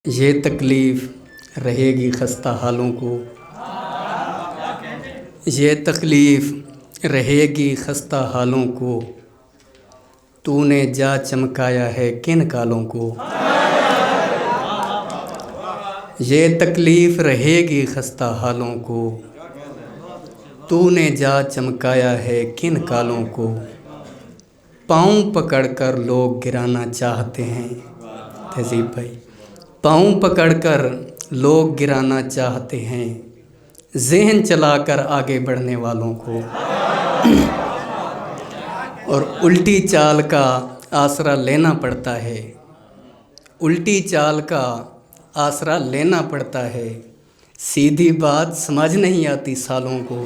یہ تکلیف رہے گی خستہ حالوں کو، یہ تکلیف رہے گی خستہ حالوں کو، تو نے جا چمکایا ہے کن کالوں کو۔ یہ تکلیف رہے گی خستہ حالوں کو، تو نے جا چمکایا ہے کن کالوں کو۔ پاؤں پکڑ کر لوگ گرانا چاہتے ہیں، تہذیب بھائی، پاؤں پکڑ کر لوگ گرانا چاہتے ہیں، ذہن چلا کر آگے بڑھنے والوں کو، اور الٹی چال کا آسرا لینا پڑتا ہے، الٹی چال کا آسرا لینا پڑتا ہے، سیدھی بات سمجھ نہیں آتی سالوں کو۔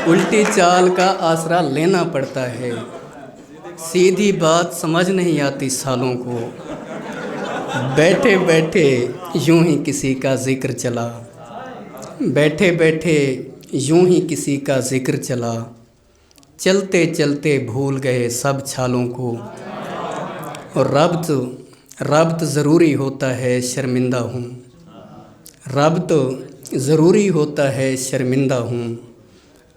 الٹی چال کا آسرا لینا پڑتا ہے، سیدھی بات سمجھ نہیں آتی سالوں کو۔ بیٹھے بیٹھے یوں ہی کسی کا ذکر چلا، بیٹھے بیٹھے یوں ہی کسی کا ذکر چلا، چلتے چلتے بھول گئے سب چھالوں کو۔ اور ربط ضروری ہوتا ہے شرمندہ ہوں، ربط ضروری ہوتا ہے شرمندہ ہوں،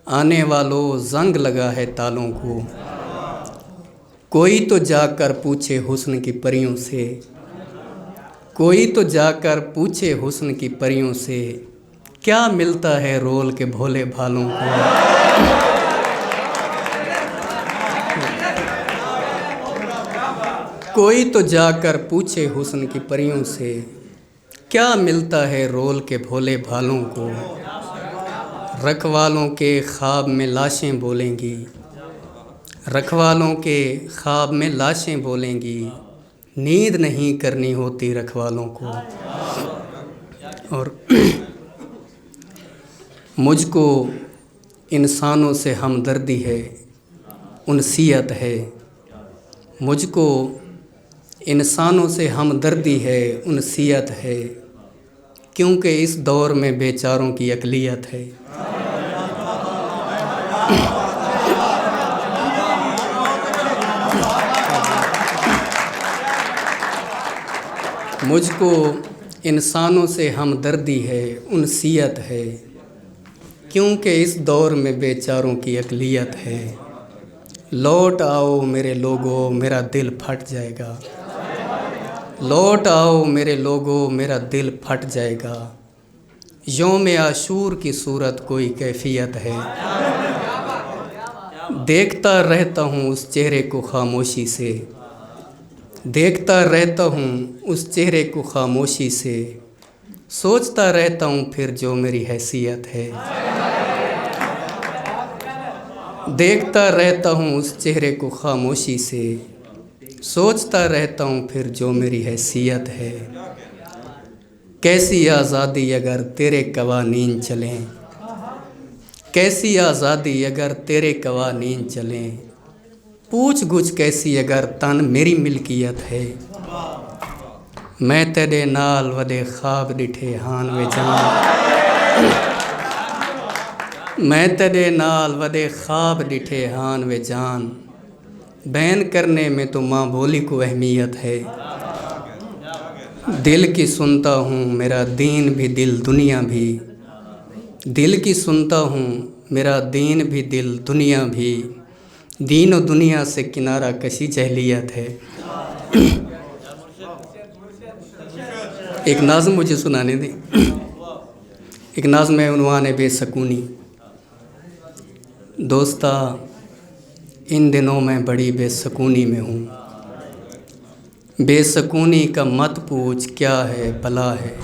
آنے والوں زنگ لگا ہے تالوں کو۔ کوئی تو جا کر پوچھے حسن کی پریوں سے، کوئی تو جا کر پوچھے حسن کی پریوں سے، کیا ملتا ہے رول کے بھولے بھالوں کو۔ کوئی تو جا کر پوچھے حسن کی پریوں سے، کیا ملتا ہے رول کے بھولے بھالوں کو۔ رکھوالوں کے خواب میں لاشیں بولیں گی، رکھوالوں کے خواب میں لاشیں بولیں گی، نیند نہیں کرنی ہوتی رکھوالوں کو۔ اور مجھ کو انسانوں سے ہمدردی ہے، انسیت ہے، مجھ کو انسانوں سے ہمدردی ہے، انسیت ہے، کیونکہ اس دور میں بیچاروں کی اقلیت ہے۔ مجھ کو انسانوں سے ہمدردی ہے، انسیت ہے، کیونکہ اس دور میں بیچاروں کی اقلیت ہے۔ لوٹ آؤ میرے لوگو میرا دل پھٹ جائے گا، لوٹ آؤ میرے لوگو میرا دل پھٹ جائے گا، یوم عاشور کی صورت کوئی کیفیت ہے۔ دیکھتا رہتا ہوں اس چہرے کو خاموشی سے، دیکھتا رہتا ہوں اس چہرے کو خاموشی سے، سوچتا رہتا ہوں پھر جو میری حیثیت ہے۔ دیکھتا رہتا ہوں اس چہرے کو خاموشی سے، سوچتا رہتا ہوں پھر جو میری حیثیت ہے۔ کیسی آزادی اگر تیرے قوانین چلیں، کیسی آزادی اگر تیرے قوانین چلیں، پوچھ گچھ کیسی اگر تن میری ملکیت ہے۔ میں تیرے نال ودے خواب ڈٹھے ہان وے جان، میں تیرے نال ودے خواب ڈٹھے ہان وے جان، بین کرنے میں تو ماں بولی کو اہمیت ہے۔ دل کی سنتا ہوں میرا دین بھی دل دنیا بھی، دل کی سنتا ہوں میرا دین بھی دل دنیا بھی، دین و دنیا سے کنارہ کشی جہلیت ہے۔ ایک نظم مجھے سنانے دیں، ایک نظم ہے، عنوان ہے بے سکونی۔ دوستا ان دنوں میں بڑی بے سکونی میں ہوں، بے سکونی کا مت پوچھ کیا ہے بلا ہے،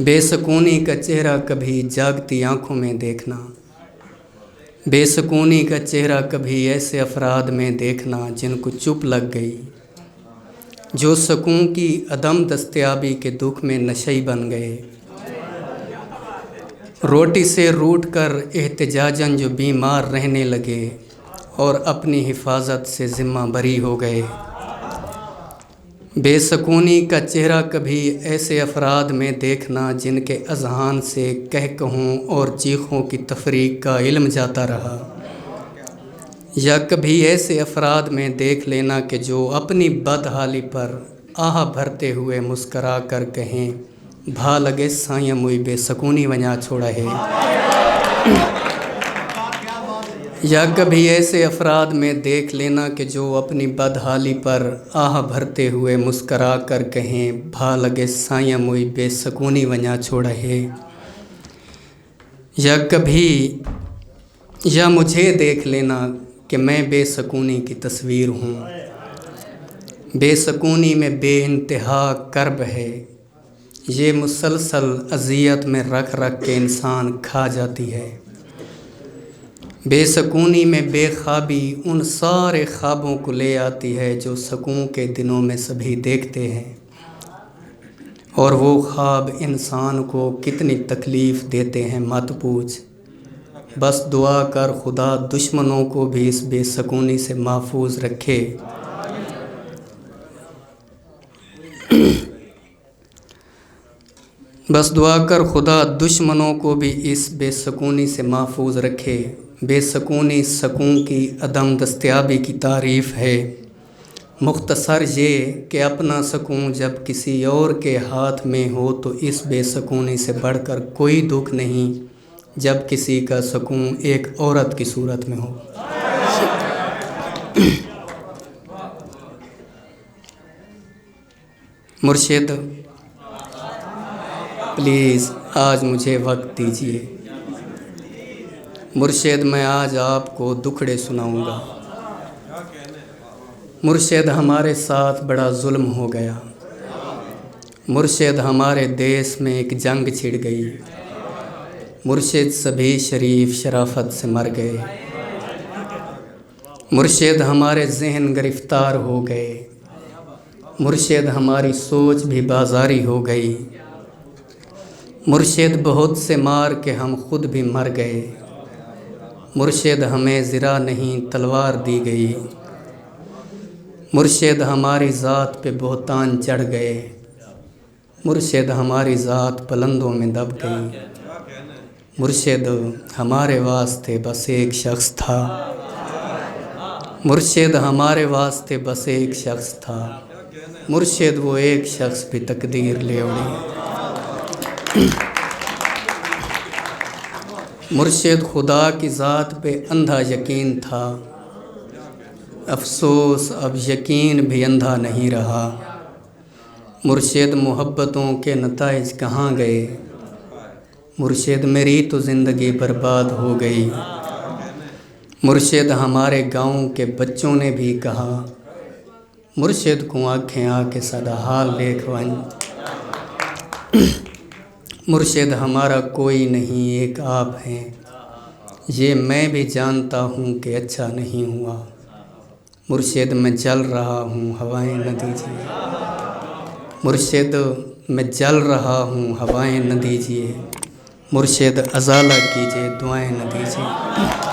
بے سکونی کا چہرہ کبھی جاگتی آنکھوں میں دیکھنا، بے سکونی کا چہرہ کبھی ایسے افراد میں دیکھنا جن کو چپ لگ گئی، جو سکون کی عدم دستیابی کے دکھ میں نشئی بن گئے، روٹی سے روٹ کر احتجاجاً جو بیمار رہنے لگے اور اپنی حفاظت سے ذمہ بری ہو گئے۔ بے سکونی کا چہرہ کبھی ایسے افراد میں دیکھنا جن کے اذہان سے کہوں اور چیخوں کی تفریق کا علم جاتا رہا، یا کبھی ایسے افراد میں دیکھ لینا کہ جو اپنی بدحالی پر آہ بھرتے ہوئے مسکرا کر کہیں بھا لگے سائیں موئی بے سکونی ونیا چھوڑا ہے۔ یا کبھی ایسے افراد میں دیکھ لینا کہ جو اپنی بدحالی پر آہ بھرتے ہوئے مسکرا کر کہیں بھا لگے سائیں موئی بے سکونی ونیا چھوڑا ہے۔ یا مجھے دیکھ لینا کہ میں بے سکونی کی تصویر ہوں، بے سکونی میں بے انتہا کرب ہے، یہ مسلسل اذیت میں رکھ رکھ کے انسان کھا جاتی ہے۔ بے سکونی میں بے خوابی ان سارے خوابوں کو لے آتی ہے جو سکون کے دنوں میں سبھی دیکھتے ہیں، اور وہ خواب انسان کو کتنی تکلیف دیتے ہیں مت پوچھ۔ بس دعا کر خدا دشمنوں کو بھی اس بے سکونی سے محفوظ رکھے۔ بس دعا کر خدا دشمنوں کو بھی اس بے سکونی سے محفوظ رکھے۔ بے سکونی سکون کی عدم دستیابی کی تعریف ہے، مختصر یہ کہ اپنا سکون جب کسی اور کے ہاتھ میں ہو تو اس بے سکونی سے بڑھ کر کوئی دکھ نہیں جب کسی کا سکون ایک عورت کی صورت میں ہو۔ مرشد پلیز آج مجھے وقت دیجیے۔ مرشد میں آج آپ کو دکھڑے سناؤں گا۔ مرشد ہمارے ساتھ بڑا ظلم ہو گیا، مرشد ہمارے دیس میں ایک جنگ چھڑ گئی، مرشد سبھی شریف شرافت سے مر گئے، مرشد ہمارے ذہن گرفتار ہو گئے، مرشد ہماری سوچ بھی بازاری ہو گئی، مرشد بہت سے مار کے ہم خود بھی مر گئے، مرشد ہمیں زرہ نہیں تلوار دی گئی، مرشد ہماری ذات پہ بہتان چڑھ گئے، مرشد ہماری ذات پلندوں میں دب گئی، مرشد ہمارے واسطے بس ایک شخص تھا، مرشد ہمارے واسطے بس ایک شخص تھا، مرشد وہ ایک شخص بھی تقدیر لے اڑی۔ مرشد خدا کی ذات پہ اندھا یقین تھا، افسوس اب یقین بھی اندھا نہیں رہا، مرشد محبتوں کے نتائج کہاں گئے، مرشد میری تو زندگی برباد ہو گئی، مرشد ہمارے گاؤں کے بچوں نے بھی کہا مرشد کو آنکھیں آ کے سدا حال لیکھوائیں، مرشد ہمارا کوئی نہیں ایک آپ ہیں، یہ میں بھی جانتا ہوں کہ اچھا نہیں ہوا، مرشد میں جل رہا ہوں ہوائیں نہ دیجیے، مرشد میں جل رہا ہوں ہوائیں نہ دیجیے، مرشد ازالہ کیجیے دعائیں نہ دیجیے۔